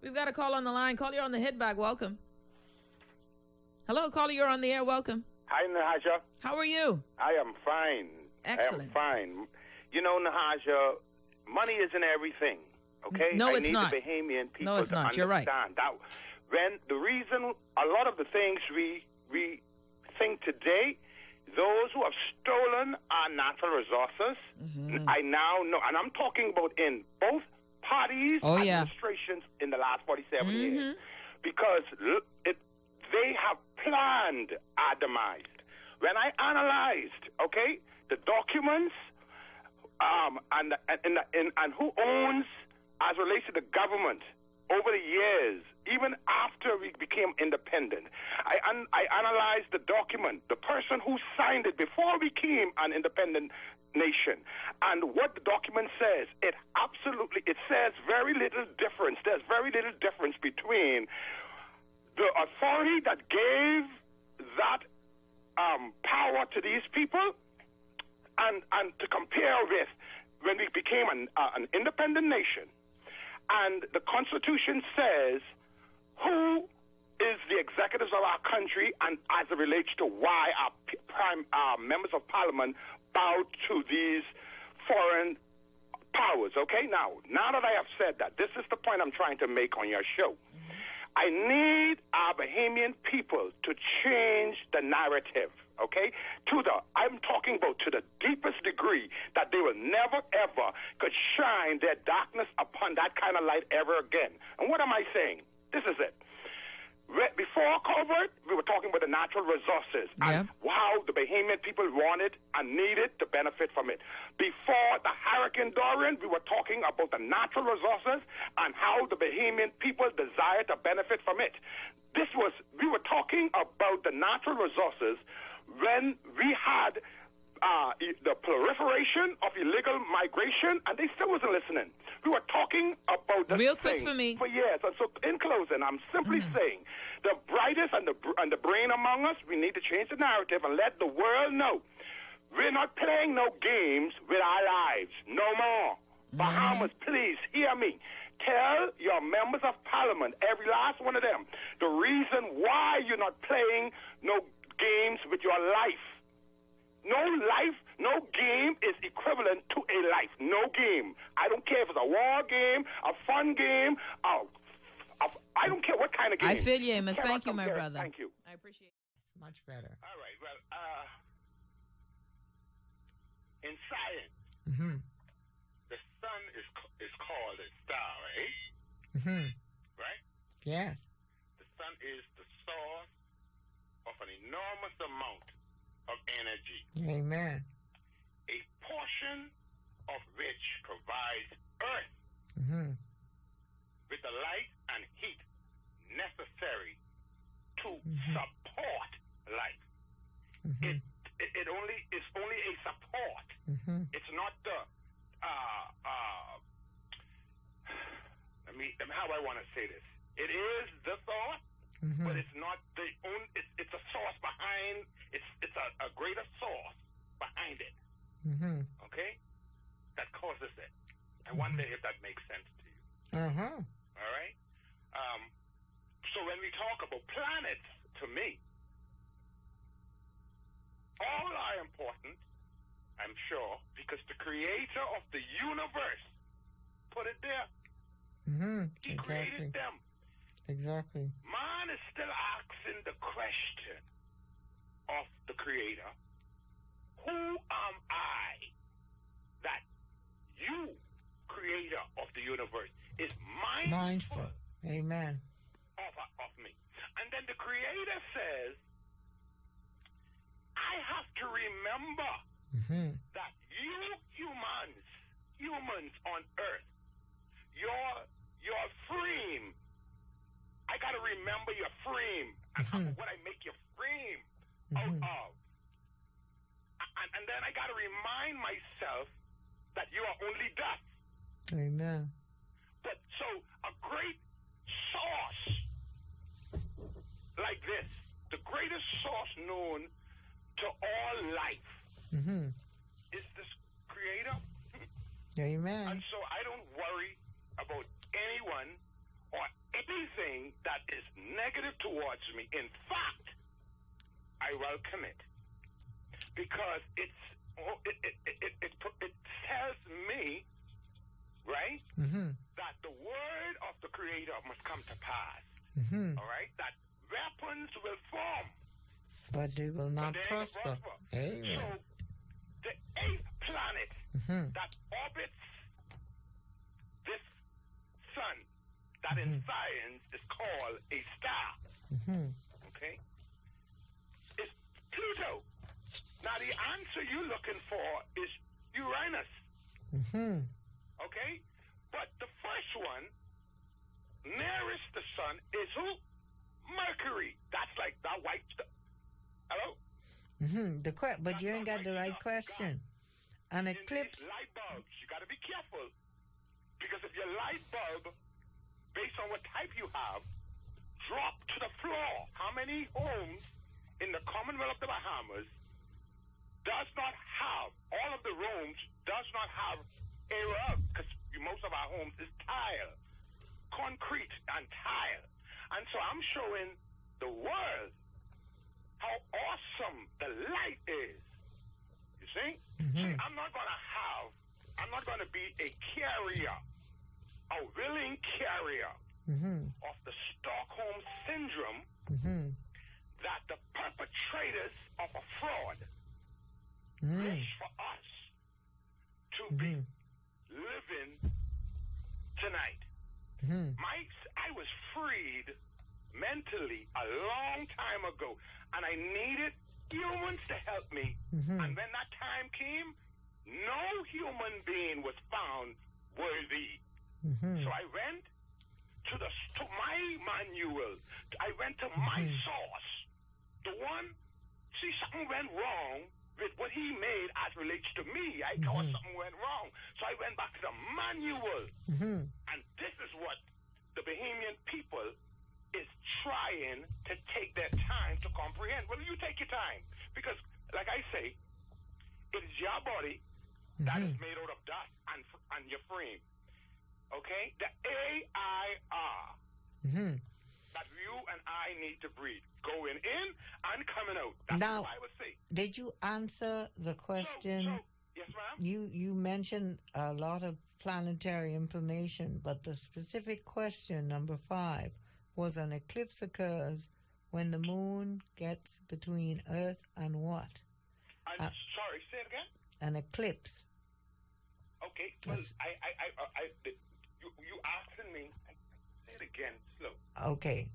We've got a call on the line. Caller, you're on the hit bag. Welcome. Hello, caller, you're on the air. Welcome. Hi, Nahaja. How are you? I am fine. Excellent. I am fine. You know, Nahaja, money isn't everything, okay? No, it's not. I need the Bahamian people No, it's to not. understand You're right. that when the reason, a lot of the things we think today, those who have stolen our natural resources, I now know, and I'm talking about in both parties, administrations in the last 47 years, because they have planned our demise. When I analyzed, okay, the documents and who owns as relates to the government over the years, even after we became independent, I analyzed the document, the person who signed it before we became an independent nation, and what the document says. It says very little difference. There's very little difference between the authority that gave that power to these people and to compare with when we became an independent nation. And the Constitution says who is the executives of our country, and as it relates to why our members of parliament bow to these foreign powers. Okay, now that I have said that, this is the point I'm trying to make on your show. I need our Bahamian people to change the narrative, okay? I'm talking about to the deepest degree that they will never, ever could shine their darkness upon that kind of light ever again. And what am I saying? This is it. Before COVID, we were talking about the natural resources and how the Bahamian people wanted and needed to benefit from it. Before the Hurricane Dorian, we were talking about the natural resources and how the Bahamian people desired to benefit from it. We were talking about the natural resources when we had the proliferation of illegal migration, and they still wasn't listening. We were talking about this real quick for me for years. And so, in closing, I'm simply saying the brightest and the brain among us, we need to change the narrative and let the world know we're not playing no games with our lives no more. Bahamas, please hear me. Tell your members of parliament, every last one of them, the reason why you're not playing no games with your life. No life, no game is equivalent to a life. No game. I don't care if it's a war game, a fun game, I don't care what kind of game. I feel you, Amos. Thank you, my brother. Thank you. I appreciate it. It's much better. All right. Well, in science, the sun is called a star, right? Right? Yes. The sun is the source of an enormous amount of energy. Amen. A portion of which provides Earth with the light and heat necessary to support life. It only is only a support. It's not the how I want to say this. It is the source, but it's not the only. It's a source behind. It's a greater source behind it. Okay, that causes it. I wonder if that makes sense to you. All right. So when we talk about planets, to me, all are important, I'm sure, because the creator of the universe put it there. He created them. Exactly. Man is still asking the question of the creator, who am I that you, creator of the universe, is mindful. Amen. Of me. And then the creator says, I have to remember that you humans on earth, your frame, I got to remember your frame and what I make your frame out of. And then I got to remind myself that you are only dust. Amen. But so a great source like this, the greatest source known to all life, is this creator. Amen. And so I don't worry about anyone or anything that is negative towards me, in fact, I welcome it. Because it tells me, right, that the word of the Creator must come to pass. All right? That weapons will form, but they will not but they prosper. Amen. So, the 8th planet that orbits this sun, that in science is called a star, okay, is Pluto. Now, the answer you're looking for is Uranus, okay? But the first one, nearest the sun, is who? Mercury. That's like that white stuff. Hello? But you ain't got the right question. An eclipse. Light bulbs, you got to be careful. Because if your light bulb, based on what type you have, drop to the floor, how many homes in the Commonwealth of the Bahamas does not have, all of the rooms does not have a rug? Because most of our homes is tile, concrete and tile. And so I'm showing the world how awesome the light is. You see? See, I'm not going to be a carrier, a willing carrier of the Stockholm Syndrome that the perpetrators of a fraud wish for us to be living tonight. I was freed mentally a long time ago, and I needed humans to help me. And when that time came, no human being was found worthy. So I went to my manual. I went to my source. The one, see, something went wrong with what he made as relates to me. I thought something went wrong. So I went back to the manual. And this is what the Bahamian people is trying to take their time to comprehend. Well, you take your time. Because, like I say, it is your body that is made out of dust and your frame. Okay? The AIR that you and I need to breathe. Going in and coming out. That's Now, what I would say. did you answer the question? Yes, ma'am? You mentioned a lot of planetary information, but the specific question, number 5, was an eclipse occurs when the moon gets between Earth and what? I'm sorry, say it again? An eclipse. Okay, well, you asking me, say it again, slow. Okay,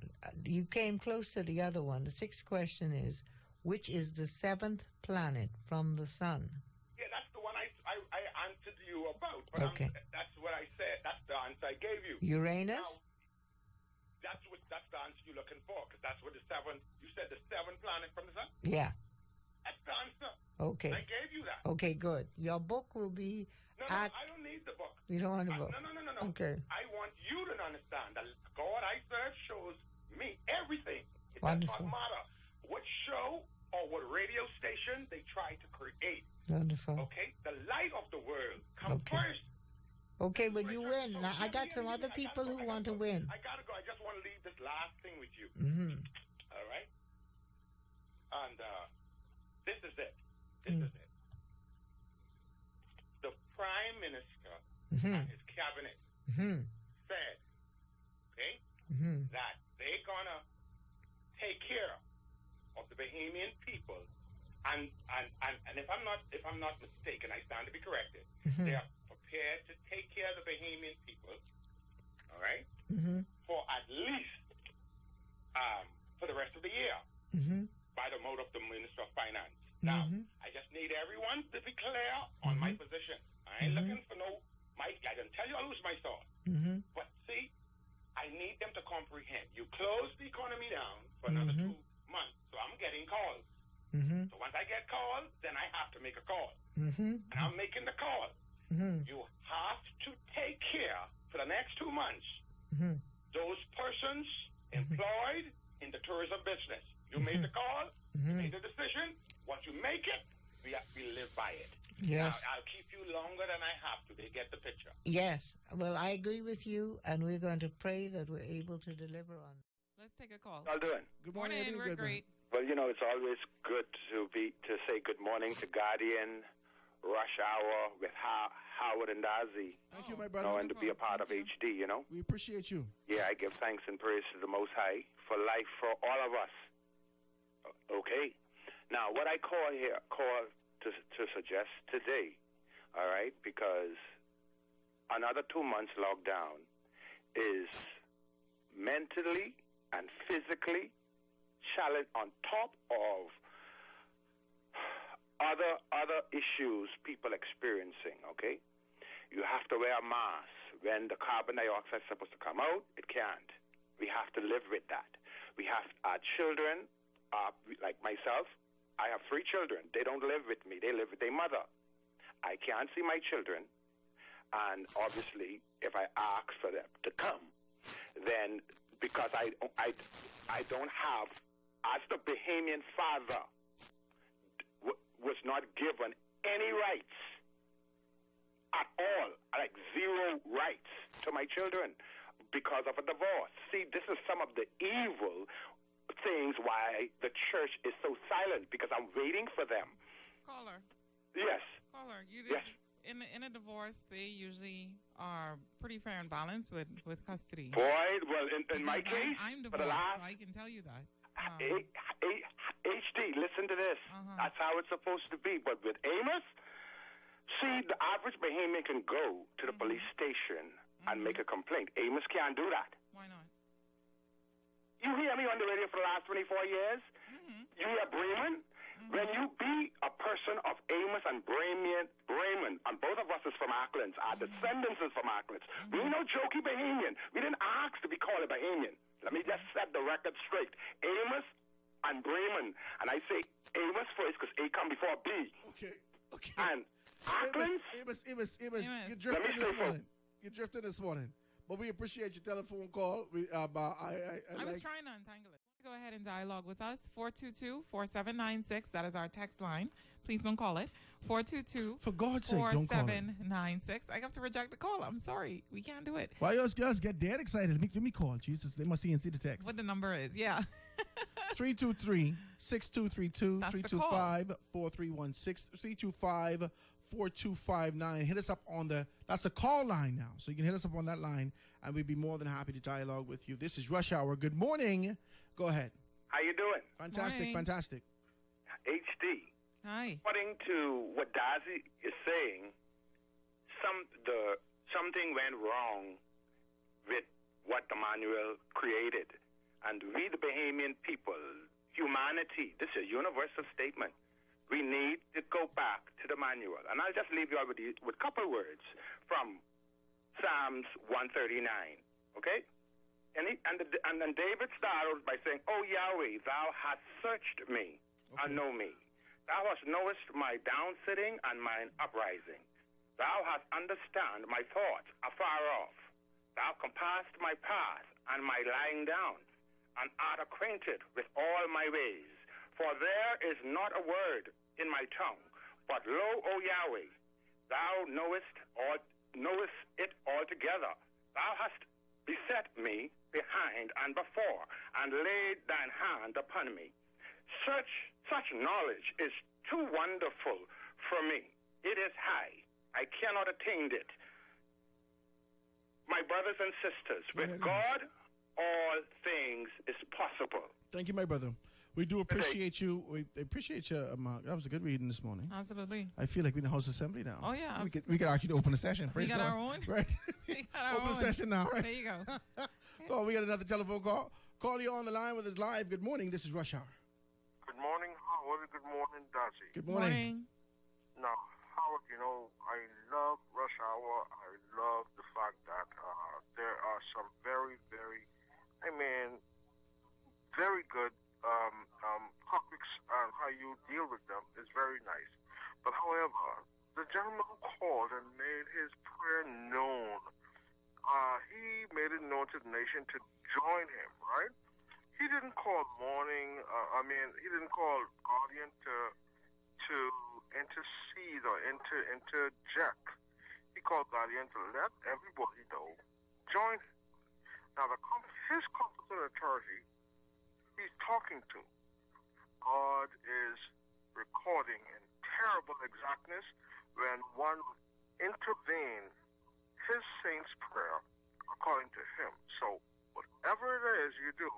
you came close to the other one. The 6th question is, which is the 7th planet from the sun? Yeah, that's the one I answered you about. But Okay. That's what I said. That's the answer I gave you. Uranus? Now, that's the answer you're looking for, because that's what the 7th, you said the 7th planet from the sun? Yeah. That's the answer. Okay. I gave you that. Okay, good. Your book will be No, at... I don't need the book. You don't want a book? No. Okay. I want you to understand that God I serve shows me everything. It Wonderful. does not matter what show or what radio station they try to create. Wonderful. Okay? The light of the world comes Okay. first. Okay, but you win. Now, I got some other people who want to win. I gotta go. I just want to leave this last thing with you. All right? And this is it. This is it. The Prime Minister and his cabinet said, okay, that they're gonna take care of the Bahamian people, and if I'm not mistaken, I stand to be corrected. They are prepared to take care of the Bahamian people, all right, for at least for the rest of the year, by the mode of the Minister of Finance. Now, I just need everyone to be clear on my position. I ain't looking for no. I can tell you I lose my thought. But see, I need them to comprehend. You close the economy down for another 2 months, so I'm getting calls. So once I get calls, then I have to make a call. And I'm making the call. You have to take care for the next 2 months. Those persons employed in the tourism business. You made the call, you made the decision. Once you make it, we live by it. Yes. I'll keep you longer than I have to. They get the picture. Yes. Well, I agree with you, and we're going to pray that we're able to deliver on. Let's take a call. How you doing? Good morning. Morning, we're great. Well, it's always good to say good morning to Guardian, Rush Hour with Howard and Dazi. Thank you, my brother. And to be a part of HD, We appreciate you. Yeah, I give thanks and praise to the Most High for life for all of us. Okay. Now, what I call to suggest today, all right, because another 2 months lockdown is mentally and physically challenge on top of other issues people experiencing, okay? You have to wear a mask. When the carbon dioxide is supposed to come out, it can't. We have to live with that. We have our children, like myself, I have 3 children. They don't live with me. They live with their mother. I can't see my children. And obviously, if I ask for them to come, then because I don't have, as the Bahamian father, was not given any rights at all, like 0 rights to my children because of a divorce. See, this is some of the evil things why the church is so silent, because I'm waiting for them. Caller. Yes. Caller, Yes. In a divorce, they usually are pretty fair and balanced with custody. Boy, well, in my case, I'm for the divorced, last so I can tell you that. HD, listen to this. That's how it's supposed to be. But with Amos, see, the average Bahamian can go to the police station and make a complaint. Amos can't do that. Why not? You hear me on the radio for the last 24 years? You hear Bremen? When you be a person of Amos and Bremen, and both of us is from Acklands, our descendants is from Acklands. We ain't no jokey Bahamian. We didn't ask to be called a Bahamian. Let me just set the record straight. Amos and Bremen. And I say Amos first because A come before B. Okay. And Acklands? Amos, you're drifting this morning. You're drifting this morning. But we appreciate your telephone call. I was trying to untangle it. Go ahead and dialogue with us. 422-4796. That is our text line. Please don't call it. 422 For God's sake, don't call it. 4796. I have to reject the call. I'm sorry. We can't do it. Why y'all girls get dead excited? Let me call. Jesus, they must see and see the text. What the number is, yeah. 323-6232, 325-4316, 325-4259. Hit us up on that's the call line now. So you can hit us up on that line, and we'd be more than happy to dialogue with you. This is Rush Hour. Good morning. Go ahead. How you doing? Fantastic, Morning. fantastic. HD. Hi. According to what Dazi is saying, something went wrong with what the manual created. And we, the Bahamian people, humanity, this is a universal statement. We need to go back to the manual. And I'll just leave you all with a couple words from Psalms 139, okay? And then David started by saying, "Oh, Yahweh, thou hast searched me and know me. Thou hast knowest my downsitting and mine uprising. Thou hast understand my thoughts afar off. Thou compassed my path and my lying down, and art acquainted with all my ways. For there is not a word in my tongue, but lo, O Yahweh, thou knowest it altogether. Thou hast beset me behind and before, and laid thine hand upon me. Such knowledge is too wonderful for me. It is high. I cannot attain it. My brothers and sisters, with God, all things is possible." Thank you, my brother. We do appreciate you. We appreciate you. That was a good reading this morning. Absolutely. I feel like we're in the House Assembly now. Oh, yeah. We could actually open a session. We got our own. Right. We got our open own. a session now, right? There you go. Oh, we got another telephone call. Call you on the line with us live. Good morning. This is Rush Hour. Good morning, Howard. Good morning, Darcy. Good morning. Now, Howard, I love Rush Hour. I love the fact that there are some very, very, very good topics and how you deal with them is very nice. But however, the gentleman who called and made his prayer known, he made it known to the nation to join him, right? He didn't call he didn't call Guardian to intercede or interject. He called Guardian to let everybody know, join him. Now, his competent authority he's talking to, God is recording in terrible exactness when one would intervene his saint's prayer according to him. So, whatever it is you do,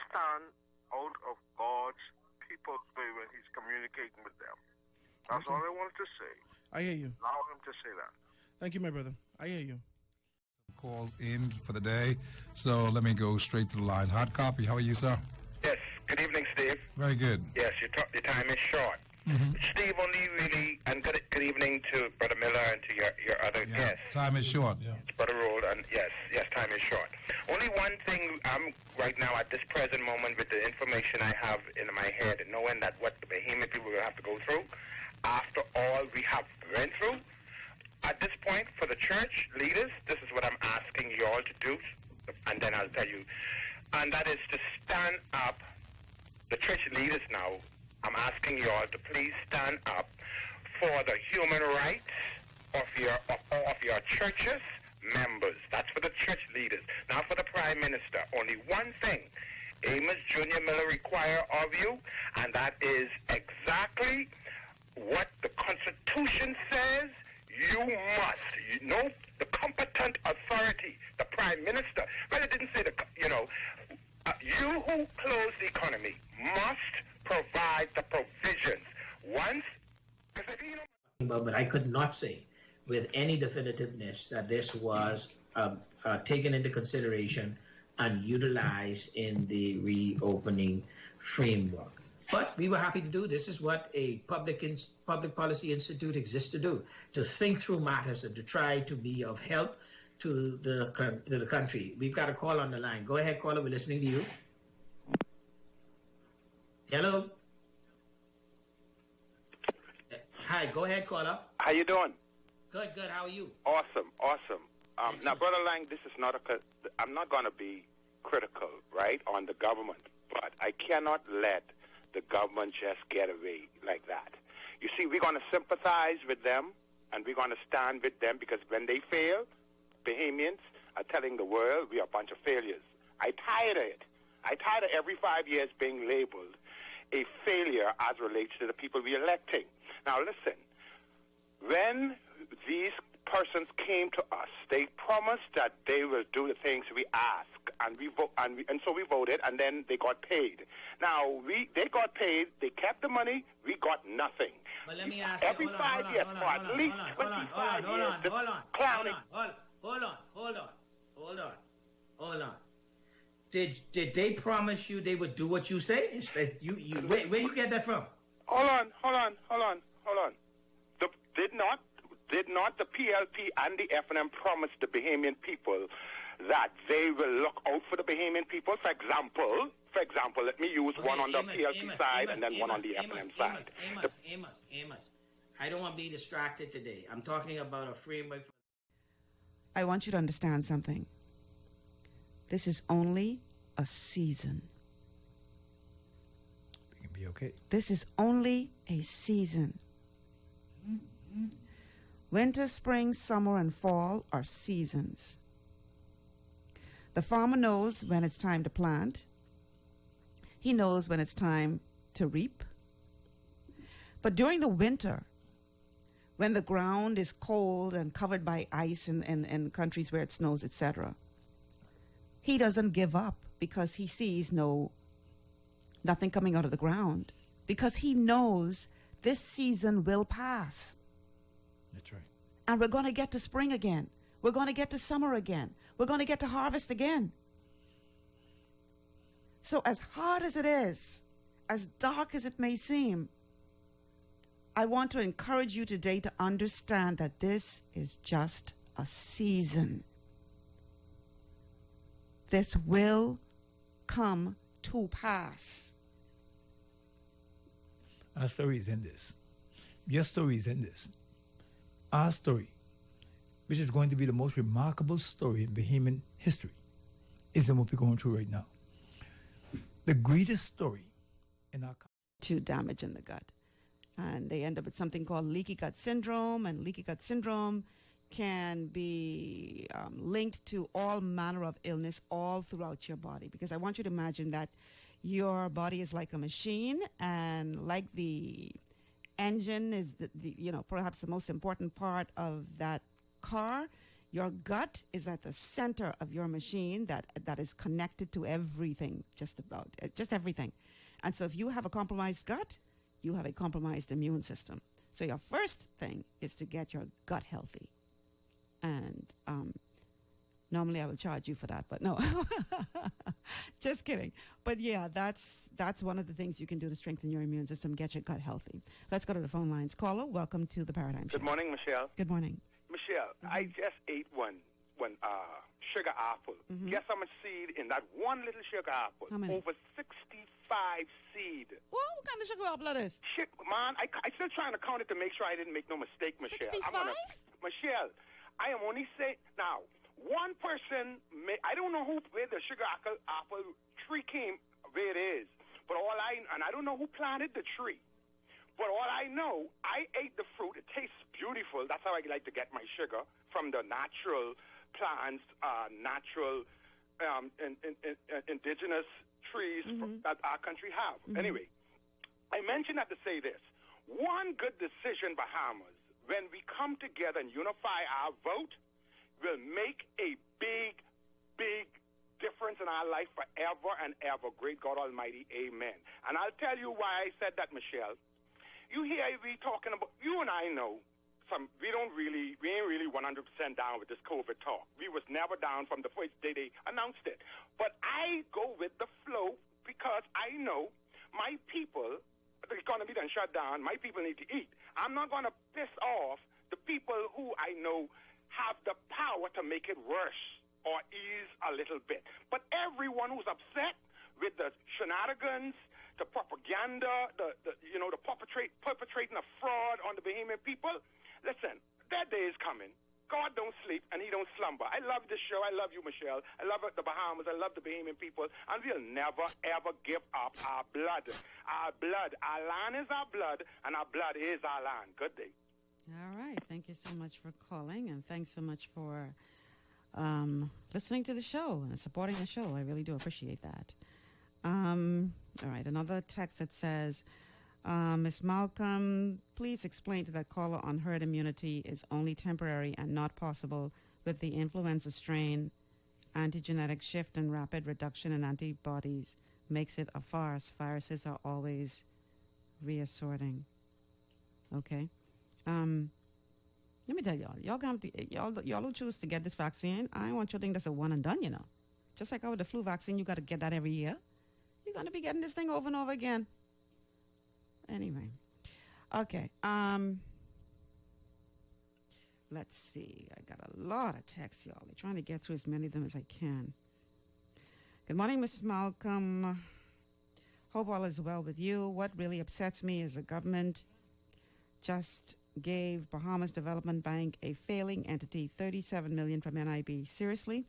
stand out of God's people's way when he's communicating with them. That's all I wanted to say. I hear you. Allow him to say that. Thank you, my brother. I hear you. Calls in for the day, so let me go straight to the line. Hot copy. How are you, sir? Yes. Good evening, Steve. Very good. Yes, your time is short. Mm-hmm. Steve, only really, and good evening to Brother Miller and to your other guests. Time is short. Yeah. Brother Roll, and yes, time is short. Only one thing I'm right now at this present moment with the information I have in my head, knowing that what the Bahamian people will have to go through after all we have went through. At this point, for the church leaders, this is what I'm asking you all to do, and then I'll tell you. And that is to stand up, the church leaders now, I'm asking you all to please stand up for the human rights of your churches members. That's for the church leaders. Now for the Prime Minister, only one thing Amos Jr. Miller require of you, and that is exactly what the Constitution says. You must, the competent authority, the Prime Minister, but it didn't say you who close the economy must provide the provisions. But I could not say with any definitiveness that this was taken into consideration and utilized in the reopening framework. But we were happy to do. This is what a public policy institute exists to do, to think through matters and to try to be of help to the country. We've got a call on the line. Go ahead, caller. We're listening to you. Hello. Hi. Go ahead, caller. How you doing? Good. How are you? Awesome. Now, Brother Lang, this is not I'm not going to be critical, right, on the government, but I cannot let the government just get away like that. You see, we're going to sympathize with them, and we're going to stand with them, because when they fail, Bahamians are telling the world we are a bunch of failures. I tired of it. I tired of every 5 years being labeled a failure as relates to the people we're electing. Now, listen, when these persons came to us, they promised that they will do the things we ask, and so we voted, and then they got paid. Now, they got paid, they kept the money, we got nothing. But let me ask every 5 years, for at least 25 years, clowning. Hold on. Did they promise you they would do what you say? Where you get that from? Hold on. Did not the PLP and the FNM promise the Bahamian people that they will look out for the Bahamian people? For example, let me use one on the PLP side and then one on the FNM side. Amos, I don't want to be distracted today. I'm talking about a framework. I want you to understand something. This is only a season. We can be okay. This is only a season. Winter, spring, summer, and fall are seasons. The farmer knows when it's time to plant. He knows when it's time to reap. But during the winter, when the ground is cold and covered by ice in countries where it snows, etc., he doesn't give up because he sees nothing coming out of the ground, because he knows this season will pass. That's right. And we're going to get to spring again. We're going to get to summer again. We're going to get to harvest again. So as hard as it is, as dark as it may seem, I want to encourage you today to understand that this is just a season. This will come to pass. Our story is in this. Your story is in this. Our story, which is going to be the most remarkable story in Bahamian history, is in what we're going through right now. The greatest story in our country. To damage in the gut. And they end up with something called leaky gut syndrome. And leaky gut syndrome can be linked to all manner of illness all throughout your body. Because I want you to imagine that your body is like a machine, and like the engine is perhaps the most important part of that car. Your gut is at the center of your machine that is connected to everything, just everything. And so if you have a compromised gut, you have a compromised immune system. So your first thing is to get your gut healthy. And normally I will charge you for that, but no. Just kidding. But yeah, that's one of the things you can do to strengthen your immune system, get your gut healthy. Let's go to the phone lines. Caller, welcome to the Paradigm Show. Good morning, Michelle. Good morning. Michelle, I just ate one sugar apple. Guess how much seed in that one little sugar apple? How many? Over 65 seed. What kind of sugar apple that is? Shit, man, I still trying to count it to make sure I didn't make no mistake, Michelle. 65? Michelle, I am only saying now. One person, I don't know where the sugar apple tree came, where it is, but I don't know who planted the tree. But all I know, I ate the fruit. It tastes beautiful. That's how I like to get my sugar, from the natural plants, natural indigenous trees that our country have. Anyway, I mention that to say this. One good decision, Bahamas, when we come together and unify our vote, will make a big, big difference in our life forever and ever. Great God Almighty, amen. And I'll tell you why I said that, Michelle. You hear we talking about, you and I know, we ain't really 100% down with this COVID talk. We was never down from the first day they announced it. But I go with the flow because I know my people, the economy done shut down, my people need to eat. I'm not going to piss off the people who I know have the power to make it worse or ease a little bit. But everyone who's upset with the shenanigans, the propaganda, the perpetrating a fraud on the Bahamian people, listen, that day is coming. God don't sleep and he don't slumber. I love this show. I love you, Michelle. I love the Bahamas. I love the Bahamian people. And we'll never, ever give up our blood. Our blood. Our land is our blood, and our blood is our land. Good day. All right. Thank you so much for calling, and thanks so much for listening to the show and supporting the show. I really do appreciate that. All right. Another text that says, Ms. Malcolm, please explain to that caller on herd immunity is only temporary and not possible with the influenza strain. Antigenetic shift and rapid reduction in antibodies makes it a farce. Viruses are always reassorting. Okay. Let me tell y'all who choose to get this vaccine, I want you to think that's a one and done, Just like with the flu vaccine, you got to get that every year. You're going to be getting this thing over and over again. Anyway. Okay. Let's see. I got a lot of texts, y'all. I'm trying to get through as many of them as I can. Good morning, Miss Malcolm. Hope all is well with you. What really upsets me is the government just gave Bahamas Development Bank, a failing entity, $37 million from NIB. Seriously,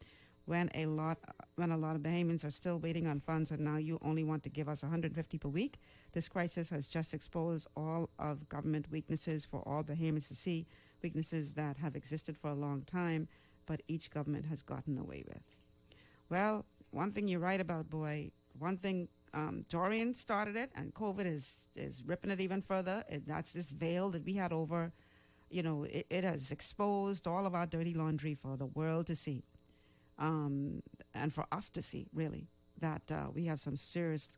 when a lot of Bahamians are still waiting on funds, and now you only want to give us $150 per week. This crisis has just exposed all of government weaknesses for all Bahamians to see, weaknesses that have existed for a long time, but each government has gotten away with. Well, one thing you're right about, boy. One thing, Dorian started it, and COVID is ripping it even further. That's this veil that we had over. It has exposed all of our dirty laundry for the world to see. And for us to see, really, that we have some serious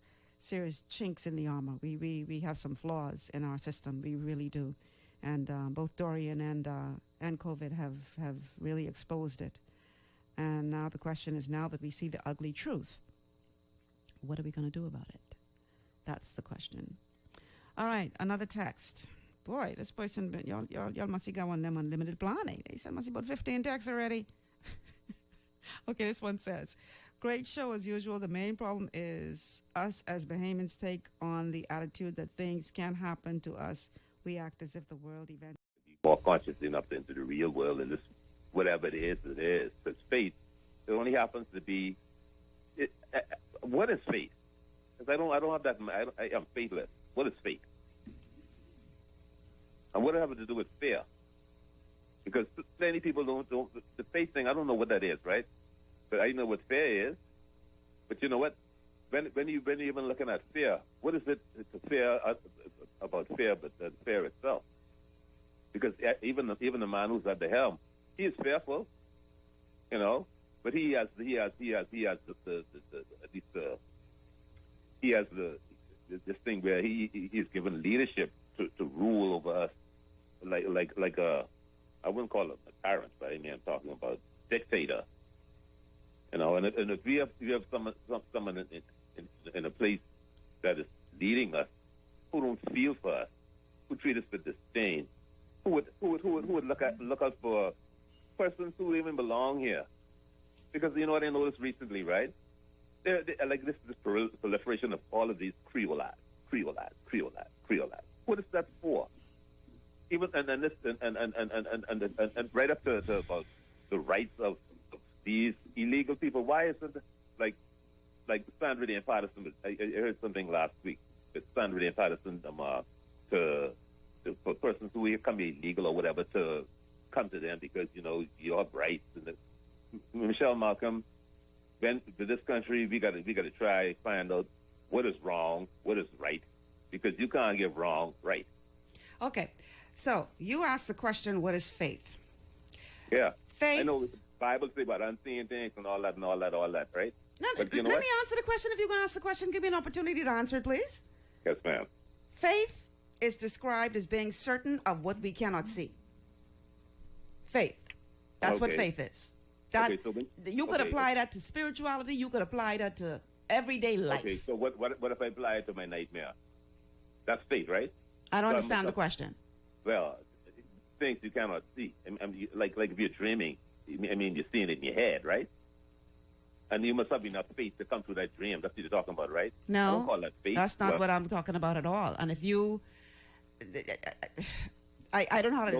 chinks in the armor. We have some flaws in our system. We really do. And both Dorian and COVID have really exposed it. And now the question is, now that we see the ugly truth, what are we going to do about it? That's the question. All right, another text. Boy, this person, y'all must have got one of them unlimited plan. They said must be about 15 texts already. Okay, this one says, great show as usual. The main problem is us as Bahamians take on the attitude that things can happen to us. We act as if the world event. More conscious enough into the real world, and this, whatever it is, it is. Because faith, it only happens to be. What is faith? Because I don't have that. I'm faithless. What is faith? And what does it have to do with fear? Because many people don't the faith thing, I don't know what that is, right? But I know what fear is. But you know what? When you're even looking at fear, what is it to fear about fear, but the fear itself? Because even the man who's at the helm, he is fearful, you know. But he has this thing where he's given leadership to rule over us, like I wouldn't call him a tyrant, but I mean I'm talking about dictator, you know. And if we have someone in a place that is leading us, who don't feel for us, who treat us with disdain, who would look out for persons who even belong here. Because you know what I noticed recently, right? They're like this proliferation of all of these Creole ads. What is that for? Even and right up to about the rights of these illegal people. Why isn't like Sandra Day and Patterson? I heard something last week that Sandra Day and Patterson for persons who can be illegal or whatever to come to them because you know you have rights. And Michelle Malcolm, when to this country, we got to try find out what is wrong, what is right, because you can't get wrong right. Okay, so you asked the question, what is faith? Yeah, faith. I know the Bible say about unseen things and all that, right? No, let me answer the question. If you're going to ask the question, give me an opportunity to answer it, please. Yes, ma'am. Faith is described as being certain of what we cannot see. Faith. That's what faith is. That you could apply that to spirituality. You could apply that to everyday life. Okay, so what if I apply it to my nightmare? That's faith, right? I don't understand the question. Well, things you cannot see. I mean, like if you're dreaming, I mean, you're seeing it in your head, right? And you must have enough faith to come through that dream. That's what you're talking about, right? No, I don't call that faith. That's not what I'm talking about at all. And if you... I don't know how to.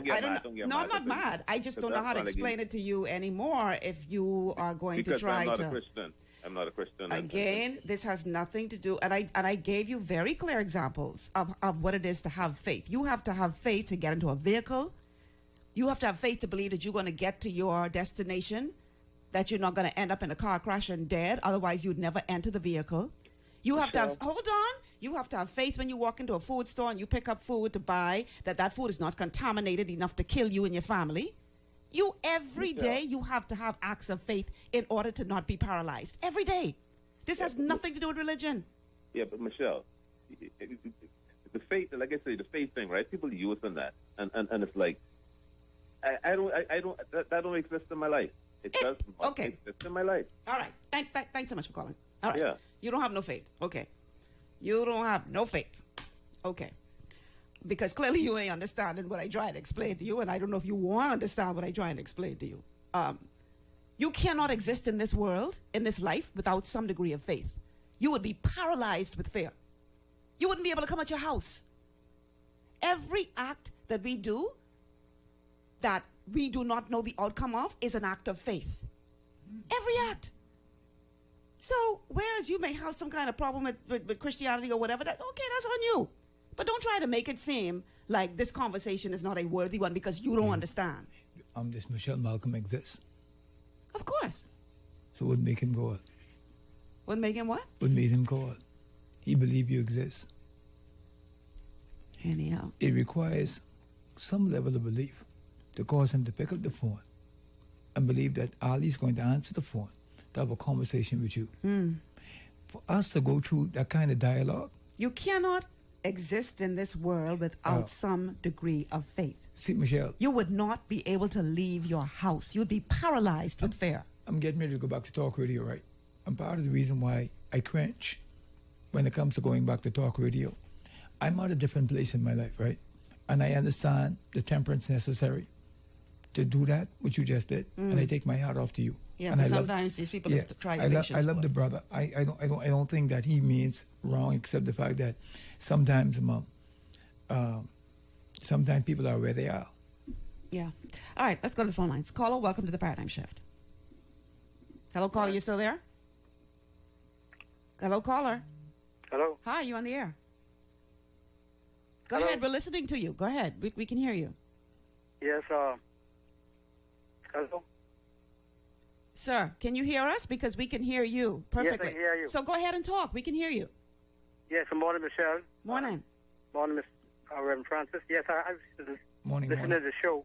I'm not mad. I just don't know how to explain it to you anymore. If you are going to try I'm not a Christian. Again, this has nothing to do. And I gave you very clear examples of what it is to have faith. You have to have faith to get into a vehicle. You have to have faith to believe that you're going to get to your destination, that you're not going to end up in a car crash and dead. Otherwise, you'd never enter the vehicle. You have to have, hold on, you have to have faith when you walk into a food store and you pick up food to buy, that food is not contaminated enough to kill you and your family. Every day, you have to have acts of faith in order to not be paralyzed. Every day. This has nothing to do with religion. Yeah, but Michelle, the faith, like I say, the faith thing, right? People use that. And it's like, that don't exist in my life. It does not exist in my life. All right. Thanks so much for calling. All right. Yeah. You don't have no faith. Okay. You don't have no faith. Okay. Because clearly you ain't understanding what I try to explain to you, and I don't know if you want to understand what I try and explain to you. You cannot exist in this world, in this life, without some degree of faith. You would be paralyzed with fear. You wouldn't be able to come out your house. Every act that we do that we do not know the outcome of is an act of faith. Every act. So, whereas you may have some kind of problem with Christianity or whatever, that's on you. But don't try to make it seem like this conversation is not a worthy one because you don't understand. This Michelle Malcolm exists. Of course. So what make him God? What make him what? What made him God? He believed you exist. Anyhow. It requires some level of belief to cause him to pick up the phone and believe that Ali's going to answer the phone to have a conversation with you. For us to go through that kind of dialogue. You cannot exist in this world without some degree of faith. See, Michelle. You would not be able to leave your house. You'd be paralyzed with fear. I'm getting ready to go back to talk radio, right? And part of the reason why I cringe when it comes to going back to talk radio, I'm at a different place in my life, right? And I understand the temperance necessary to do that, which you just did. And I take my hat off to you. Yeah, and but sometimes these people have to try patience. I love the brother. I don't think that he means wrong, except the fact that sometimes people are where they are. Yeah. All right, let's go to the phone lines. Caller, welcome to the Paradigm Shift. Hello, caller, you still there? Hello, caller. Hello. Hi, you on the air? Go ahead. We're listening to you. Go ahead. We can hear you. Yes, hello? Sir, can you hear us? Because we can hear you perfectly. Yes, I hear you. So go ahead and talk. We can hear you. Yes, good morning, Michelle. Morning. Morning, Miss Reverend Francis. Yes, I was Morning. listening to the show.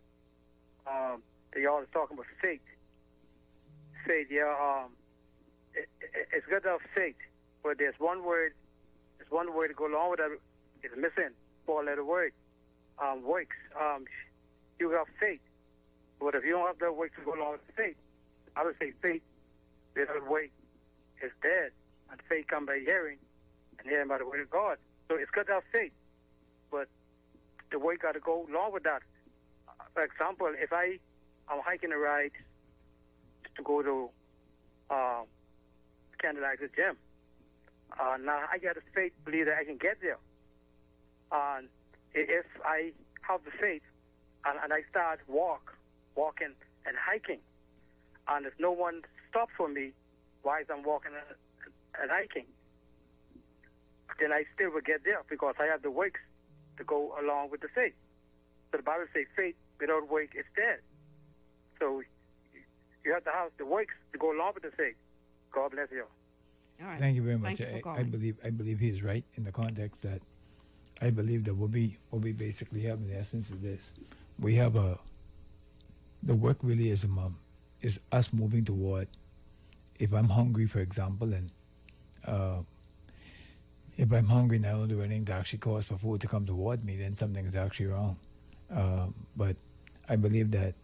That y'all was talking about faith. Faith, yeah. It's good to have faith, but there's one word to go along with that. It's missing. 4-letter word. Works. You have faith, but if you don't have that work to go along with faith, I would say faith without work is dead, and faith comes by hearing, and hearing by the word of God. So it's good to have faith, but the work got to go along with that. For example, if I'm hiking a ride to go to Candlelight Gym, now I got the faith, believe that I can get there. And if I have the faith and I start walking and hiking, and if no one stops for me while I'm walking and hiking, then I still will get there because I have the works to go along with the faith. So the Bible says faith without work is dead. So you have to have the works to go along with the faith. God bless you. All right. Thank you very much. Thank you for I believe he is right in the context that I believe that what we basically have in the essence of this, we have the work really is us moving toward. If I'm hungry, for example, and if I'm hungry and I don't do anything to actually cause for food to come toward me, then something is actually wrong. But I believe that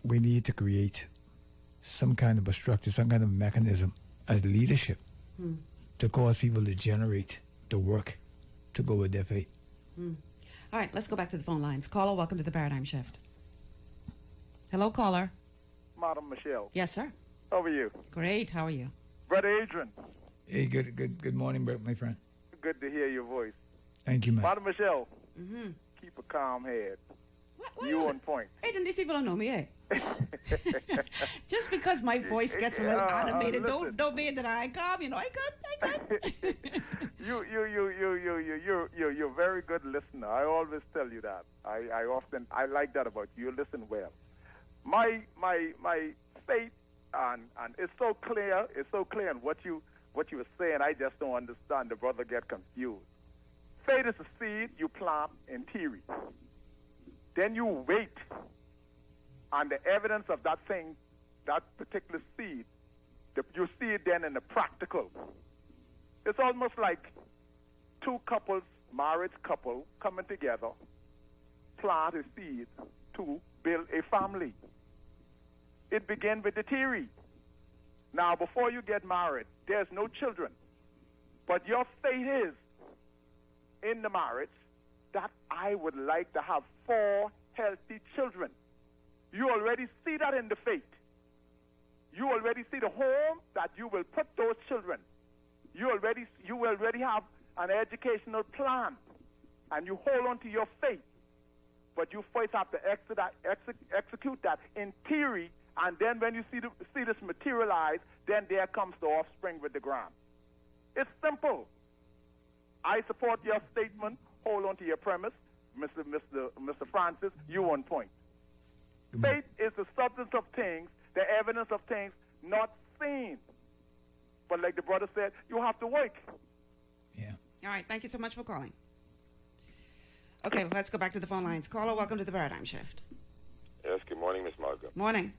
we need to create some kind of a structure, some kind of mechanism as leadership to cause people to generate the work to go with their faith. All right, let's go back to the phone lines. Caller, welcome to the Paradigm Shift. Hello, caller. Madam Michelle. Yes, sir. How are you? Great. How are you? Brother Adrian. Hey, good morning, my friend. Good to hear your voice. Thank you, man. Madam Michelle, Mm-hmm. keep a calm head. What You on point. Hey, then these people don't know me, eh? Just because my voice gets a little animated, don't mean that I ain't calm. You know, I good. You're a very good listener. I always tell you that. I like that about you. You listen well. My faith and it's so clear. It's so clear in what you were saying. I just don't understand. The brother get confused. Faith is a seed you plant in theory. Then you wait on the evidence of that thing, that particular seed. You see it then in the practical. It's almost like two couples, married couple, coming together, plant a seed to build a family. It begins with the theory. Now, before you get married, there's no children. But your faith is in the marriage that I would like to have 4 healthy children. You already see that in the faith. You already see the home that you will put those children. You already have an educational plan, and you hold on to your faith. But you first have to execute that in theory, and then when you see this materialize, then there comes the offspring with the grant. It's simple. I support your statement. Hold on to your premise, Mr. Francis. You on point. Faith is the substance of things, the evidence of things not seen. But like the brother said, you have to work. Yeah. All right. Thank you so much for calling. Okay, let's go back to the phone lines. Caller, welcome to the Paradigm Shift. Yes. Good morning, Miss Malcolm. Morning.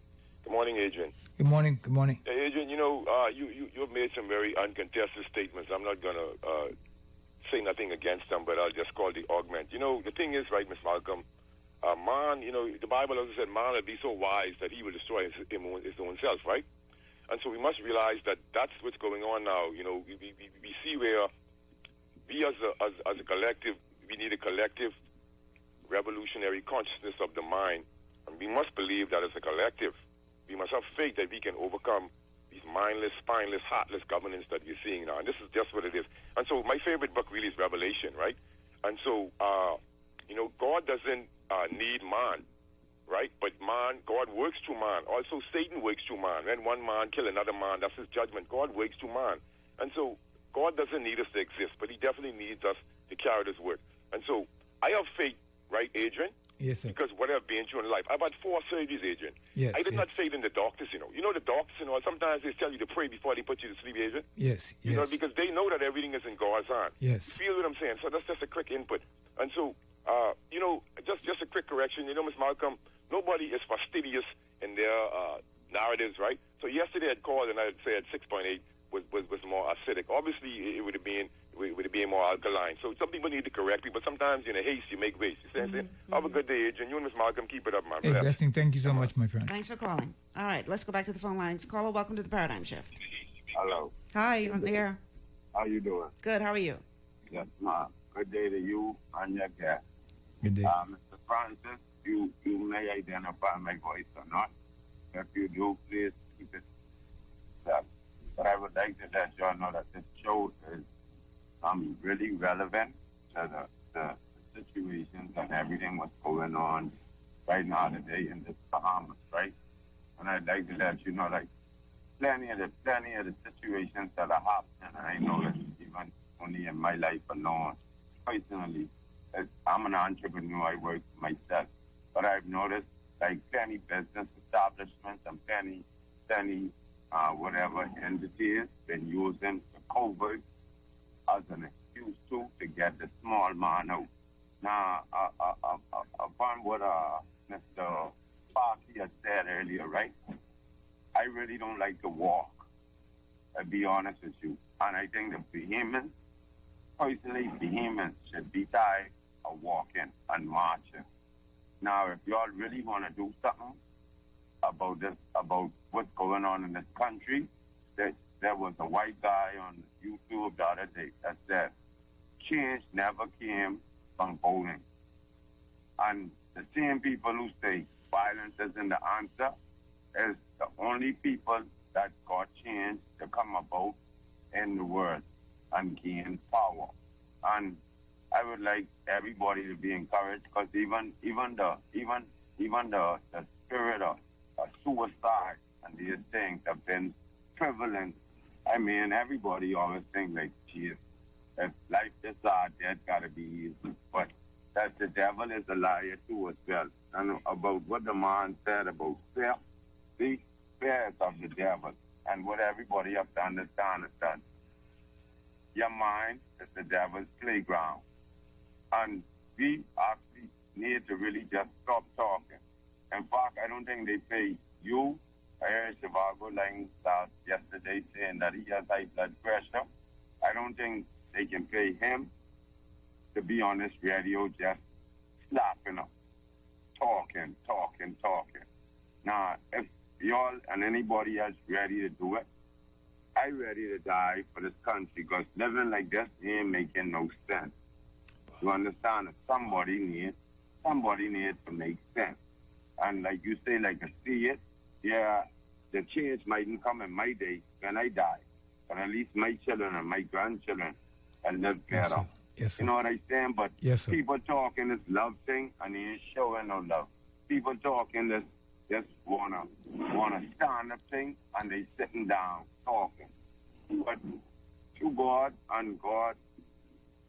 Good morning, Adrian. Good morning. Good morning. Hey, Adrian, you've made some very uncontested statements. I'm not going to say nothing against them, but I'll just call the augment. The thing is, right, Miss Malcolm, man, the Bible also said man will be so wise that he will destroy his own self, right? And so we must realize that that's what's going on now. We see where we as a collective, we need a collective revolutionary consciousness of the mind. And we must believe that as a collective, we must have faith that we can overcome these mindless, spineless, heartless governance that we're seeing now. And this is just what it is. And so my favorite book really is Revelation, right? And so, God doesn't need man, right? But God works through man. Also, Satan works through man. When one man kill another man, that's his judgment. God works through man. And so God doesn't need us to exist, but he definitely needs us to carry this work. And so I have faith, right, Adrian? Yes, sir. Because what I've been through in life, I've had 4 surgeries, Adrian. Yes, I did yes. not faith in the doctors, you know. You know the doctors, you know, sometimes they tell you to pray before they put you to sleep, Adrian. Yes, You know, yes. because they know that everything is in God's hand. Yes. You feel what I'm saying? So that's just a quick input. And so, you know, just a quick correction. You know, Ms. Malcolm, nobody is fastidious in their narratives, right? So yesterday I'd called and I said 6.8 was more acidic. Obviously, it would have been more alkaline. So some people need to correct people. Sometimes in a haste, you make waste. You see what I'm saying? Have a good day, Adrian. You and Ms. Malcolm, keep it up, man. Hey, blessing. Thank you so much, my friend. Thanks for calling. All right, let's go back to the phone lines. Caller, welcome to the Paradigm Shift. Hello. Hi, you're on the air. How you doing? Good, how are you? Yes, ma'am. Good day to you and your guest. Good day. Mr. Francis, you may identify my voice or not. If you do, please keep it up. But I would like to let you all know that this show is really relevant to the situations and everything what's going on right now today in the Bahamas, right? And I'd like to let you know, like, plenty of the situations that are happening, and I know that even only in my life alone, personally, I'm an entrepreneur, I work for myself, but I've noticed, like, plenty business establishments and plenty whatever entities been using the COVID as an excuse to get the small man out. Now, upon what Mr. Parky had said earlier, right? I really don't like to walk, I'll be honest with you. And I think the Bahamians should be tired of walking and marching. Now, if y'all really want to do something about this, about what's going on in this country, there was a white guy on YouTube the other day that said, change never came from voting. And the same people who say violence isn't the answer is the only people that got change to come about in the world and gain power. And I would like everybody to be encouraged, because even the spirit of suicide and these things have been prevalent. I mean, everybody always thinks like, geez, if life is hard, death gotta be easy. But that the devil is a liar too as well. And about what the man said about fear, the fear is of the devil. And what everybody have to understand is that your mind is the devil's playground. And we actually need to really just stop talking. In fact, I don't think they pay you. I heard Chicago lying yesterday saying that he has high blood pressure. I don't think they can pay him to be on this radio just slapping up, talking. Now, if y'all and anybody else ready to do it, I'm ready to die for this country, because living like this ain't making no sense. You understand? Somebody needs to make sense. And like you say, like I see it, yeah, the change mightn't come in my day when I die. But at least my children and my grandchildren will live better. Yes, sir. Yes, sir. You know what I'm saying? But yes, people talking this love thing and they ain't showing no love. People talking this just wanna stand up thing and they sitting down talking. But to God and God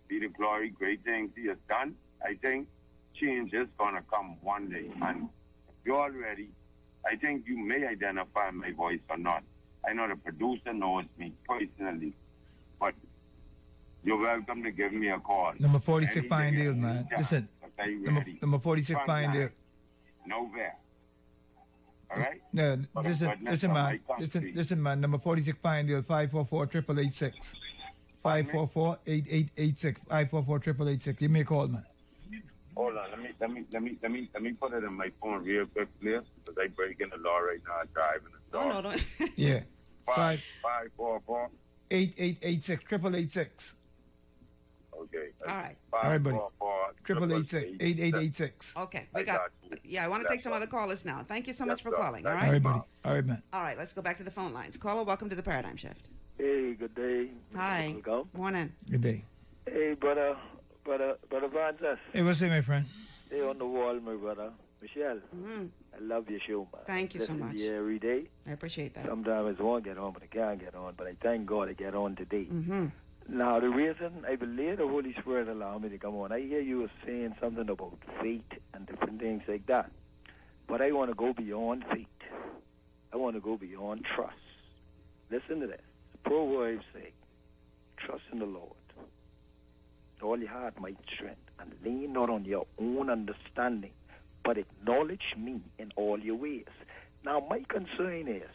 be the glory, great things he has done. I think change is gonna come one day. And if you're all ready, I think you may identify my voice or not. I know the producer knows me personally, but you're welcome to give me a call. Number 46 Pine Deal, man. Listen, number 46 Pine Deal. No there. All right? No, listen, man. Listen, man. Number 46 Pine Deal, 544-8886. 544-8886. 544-8886. Give me a call, man. Hold on, let me put it in my phone real quick, please, because I breaking the law right now. I'm driving the dog. Oh, no, don't. Yeah. 544 8886 8886. Okay. All right. All right, buddy. 8886. Okay, we got. Yeah, I want to take some other callers now. Thank you so much for calling. All right. All right, buddy. All right, man. All right, let's go back to the phone lines. Caller, welcome to the Paradigm Shift. Hey, good day. Hi. Morning. Good day. Hey, brother Francis. Hey, what's it, my friend? Hey, on the wall, my brother. Michelle, I love your show, man. Thank you so much. Every day. I appreciate that. Sometimes I won't get on, but I can't get on. But I thank God I get on today. Now, the reason I believe the Holy Spirit allowed me to come on, I hear you were saying something about faith and different things like that. But I want to go beyond faith. I want to go beyond trust. Listen to this. The Proverbs say, trust in the Lord. With all your heart, might, strength, and lean not on your own understanding, but acknowledge me in all your ways. Now, my concern is,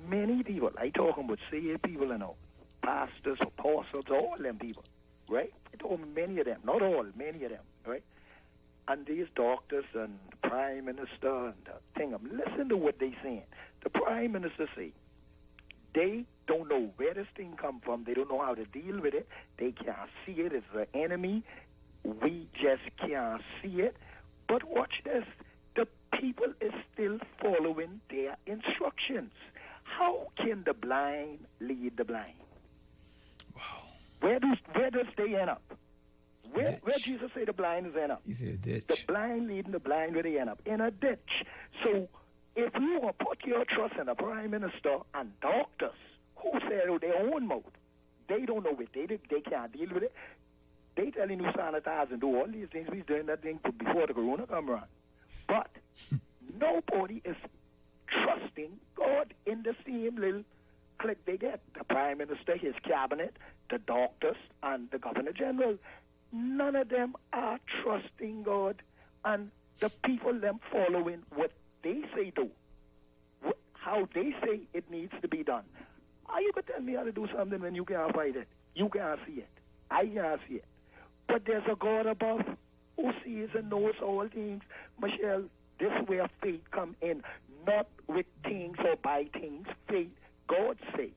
many people, I talking about saved people and all, pastors, apostles, all them people, right? I told many of them, not all, many of them, right? And these doctors and the Prime Minister and the thing, listen to what they saying. The Prime Minister say, they don't know where this thing come from. They don't know how to deal with it. They can't see it. It's an enemy. We just can't see it. But watch this. The people is still following their instructions. How can the blind lead the blind? Wow. Where does they end up? Where Jesus say the blind is end up? He said a ditch. The blind leading the blind, where they end up? In a ditch. So if you want to put your trust in the Prime Minister and doctors who say out their own mouth, they don't know what they can't deal with it. They telling you sanitize and do all these things. We're doing that thing before the corona come around. But nobody is trusting God in the same little click they get. The Prime Minister, his cabinet, the doctors, and the Governor General. None of them are trusting God, and the people them following what they say do, how they say it needs to be done. How you could tell me how to do something when you can't find it? You can't see it. I can't see it. But there's a God above who sees and knows all things. Michelle, this is where faith come in, not with things or by things. Faith, God say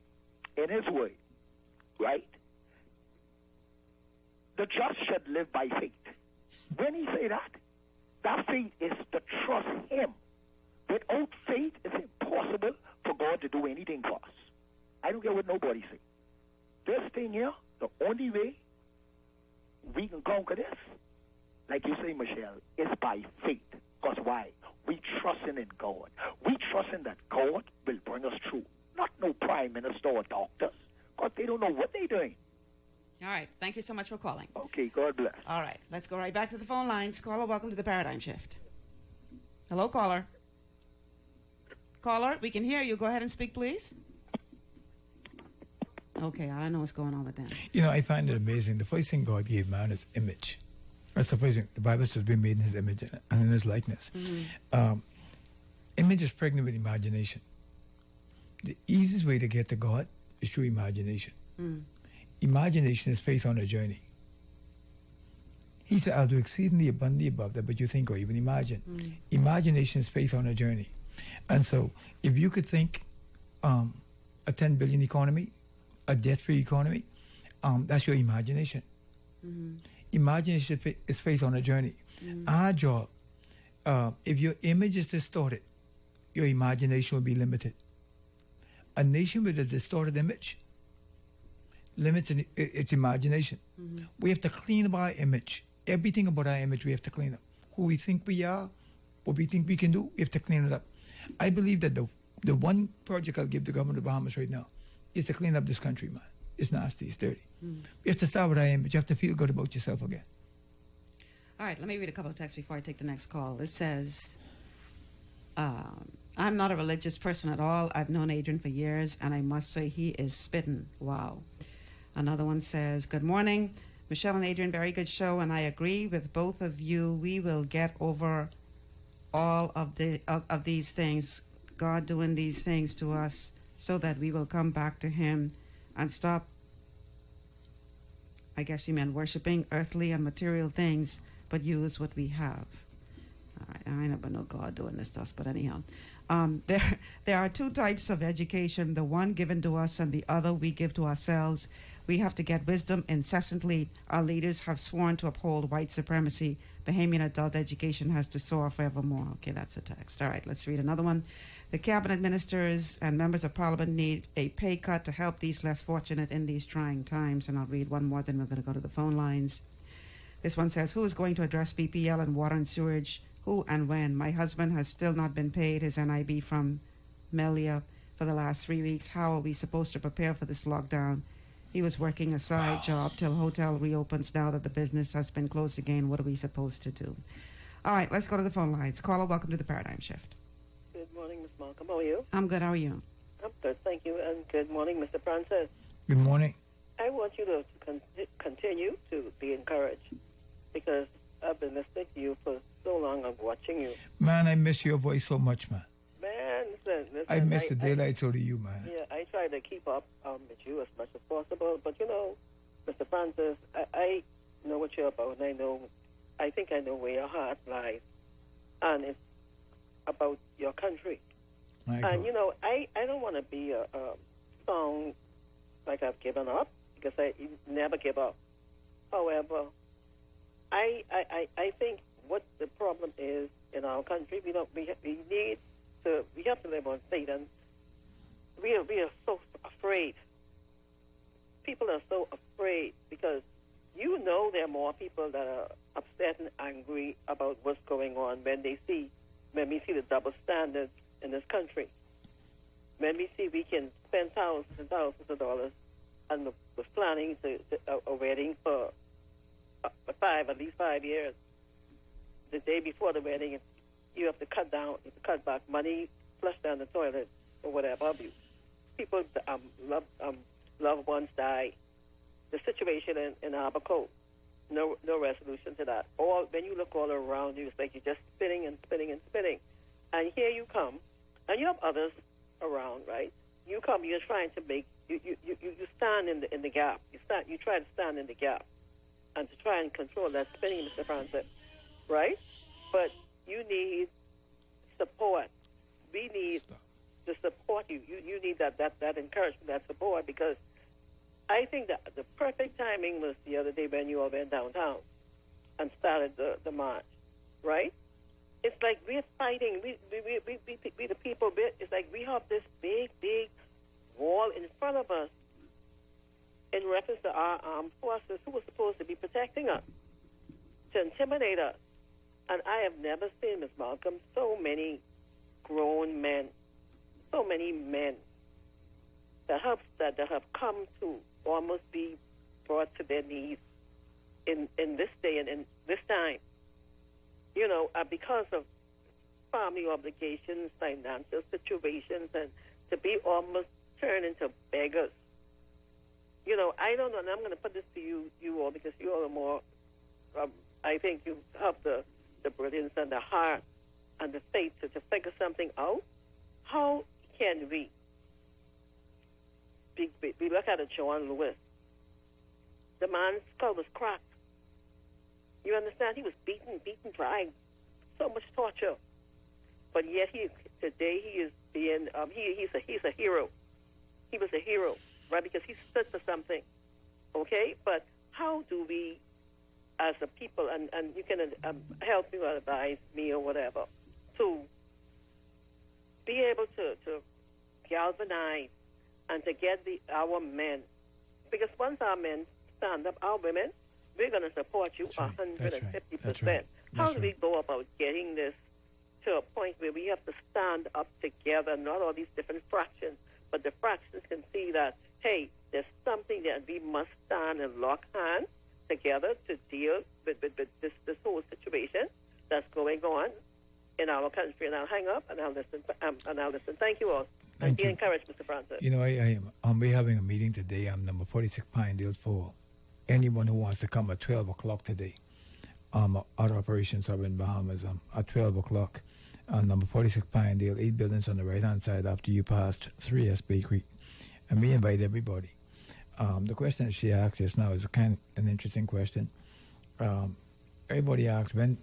in His word, right? The just should live by faith. When He say that, that faith is to trust Him. Without faith, it's impossible for God to do anything for us. I don't care what nobody say. This thing here, the only way we can conquer this, like you say, Michelle, is by faith. Because why? We trusting in God. We trusting that God will bring us through. Not no Prime Minister or doctors, because they don't know what they're doing. All right. Thank you so much for calling. Okay, God bless. All right. Let's go right back to the phone lines. Caller, welcome to the Paradigm Shift. Hello, caller. Caller, we can hear you. Go ahead and speak, please. Okay, I don't know what's going on with them. You know, I find it amazing. The first thing God gave man is image. That's the first thing. The Bible says we're made in His image and in His likeness. Mm-hmm. Image is pregnant with imagination. The easiest way to get to God is through imagination. Mm. Imagination is faith on a journey. He said, I'll do exceedingly abundantly above that, but you think or even imagine. Mm. Imagination is faith on a journey. And so if you could think a 10 billion economy, a debt-free economy, that's your imagination. Mm-hmm. Imagination is faith on a journey. Mm. Our job, if your image is distorted, your imagination will be limited. A nation with a distorted image limits its imagination. Mm-hmm. We have to clean up our image. Everything about our image we have to clean up. Who we think we are, what we think we can do, we have to clean it up. I believe that the one project I'll give the government of Bahamas right now is to clean up this country, man. It's nasty, it's dirty. Mm. We have to start with our image. You have to feel good about yourself again. All right, let me read a couple of texts before I take the next call. It says, I'm not a religious person at all. I've known Adrian for years, and I must say he is spitting. Wow. Another one says, good morning. Michelle and Adrian, very good show, and I agree with both of you. We will get over all of these things, God doing these things to us, so that we will come back to Him and stop, I guess she meant worshiping earthly and material things, but use what we have. All right, I never know God doing this to us, but anyhow. There are two types of education, the one given to us and the other we give to ourselves. We have to get wisdom incessantly. Our leaders have sworn to uphold white supremacy. Bahamian adult education has to soar forevermore. Okay, that's a text. All right, let's read another one. The cabinet ministers and members of parliament need a pay cut to help these less fortunate in these trying times. And I'll read one more, then we're going to go to the phone lines. This one says, who is going to address BPL and water and sewage? Who and when? My husband has still not been paid his NIB from Melia for the last 3 weeks. How are we supposed to prepare for this lockdown He was working a side job till hotel reopens now that the business has been closed again. What are we supposed to do? All right, let's go to the phone lines. Caller, welcome to the Paradigm Shift. Good morning, Miss Malcolm. How are you? I'm good. How are you? I'm good, thank you. And good morning, Mr. Francis. Good morning. I want you to continue to be encouraged because I've been listening to you for so long. I'm watching you. Man, I miss your voice so much, man. Man, listen. I miss the daylight out of you, man. Yeah, I try to keep up with you as much as possible. But, you know, Mr. Francis, I know what you're about, and I think I know where your heart lies. And it's about your country. And, you know, I don't want to be a song like I've given up, because I never give up. However, I think what the problem is in our country, we have to live on faith, and we are so afraid. People are so afraid because you know there are more people that are upset and angry about what's going on when we see the double standards in this country. When we see we can spend thousands and thousands of dollars and was planning a wedding for at least 5 years. The day before the wedding, you have to cut back money, flush down the toilet, or whatever have you. People, loved ones die. The situation in Abaco, no resolution to that. When you look all around you, it's like you're just spinning and spinning and spinning. And here you come, and you have others around, right? You come, you're trying to make, you stand in the gap. You try to stand in the gap and to try and control that spinning, Mr. Francis, right? But you need support. We need to support you. You need that encouragement, that support, because I think that the perfect timing was the other day when you all went downtown and started the march, right? It's like we're fighting. We the people. It's like we have this big wall in front of us in reference to our armed forces who were supposed to be protecting us, to intimidate us. And I have never seen, Ms. Malcolm, so many grown men, so many men that have come to almost be brought to their knees in this day and in this time. You know, because of family obligations, financial situations, and to be almost turned into beggars. You know, I don't know, and I'm going to put this to you all, because you all are more, I think you have the brilliance and the heart and the faith to figure something out. How can we look at a John Lewis? The man's skull was cracked. You understand? He was beaten, dragged, so much torture. But yet today he is being, he's a hero. He was a hero, right? Because he stood for something, okay? But how do we, as a people, and you can help me or advise me or whatever, to be able to galvanize and to get our men, because once our men stand up, our women, we're going to support you 150%. How do we go about getting this to a point where we have to stand up together, not all these different fractions, but the fractions can see that, hey, there's something that we must stand and lock hands together to deal with this whole situation that's going on in our country. And I'll hang up and I'll listen. Thank you all. And be encouraged, Mr. Francis. You know, I am. We're having a meeting today. I'm number 46 Pinedale for anyone who wants to come at 12 o'clock today. Our operations are in Bahamas at 12 o'clock. Number 46 Pinedale, 8 buildings on the right-hand side after you passed 3S Bakery. And we invite everybody. The question that she asked just now is kind of an interesting question. Everybody asks, when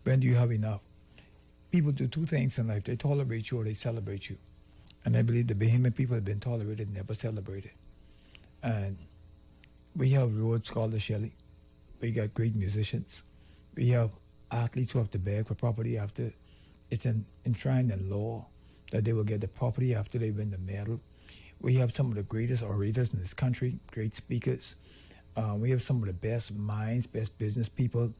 do you have enough? People do two things in life. They tolerate you or they celebrate you. And I believe the Bahamian people have been tolerated, never celebrated. And we have Road Scholar Shelley. We got great musicians. We have athletes who have to beg for property after it's enshrined in law that they will get the property after they win the medal. We have some of the greatest orators in this country, great speakers. We have some of the best minds, best business people.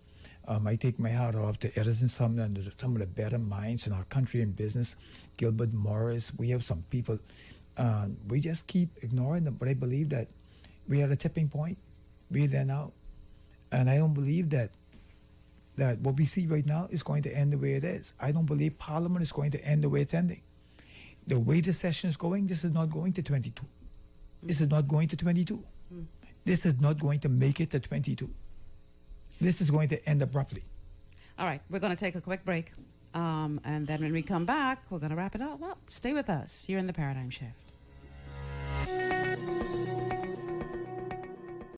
I take my hat off to Edison Sumner and some of the better minds in our country in business. Gilbert Morris, we have some people. We just keep ignoring them. But I believe that we're at a tipping point. We're there now. And I don't believe that what we see right now is going to end the way it is. I don't believe Parliament is going to end the way it's ending. The way the session is going, this is not going to 22. This is not going to 22. This is not going to make it to 22. This is going to end abruptly. All right, we're going to take a quick break. And then when we come back, we're going to wrap it all up. Stay with us. You're in the Paradigm Shift.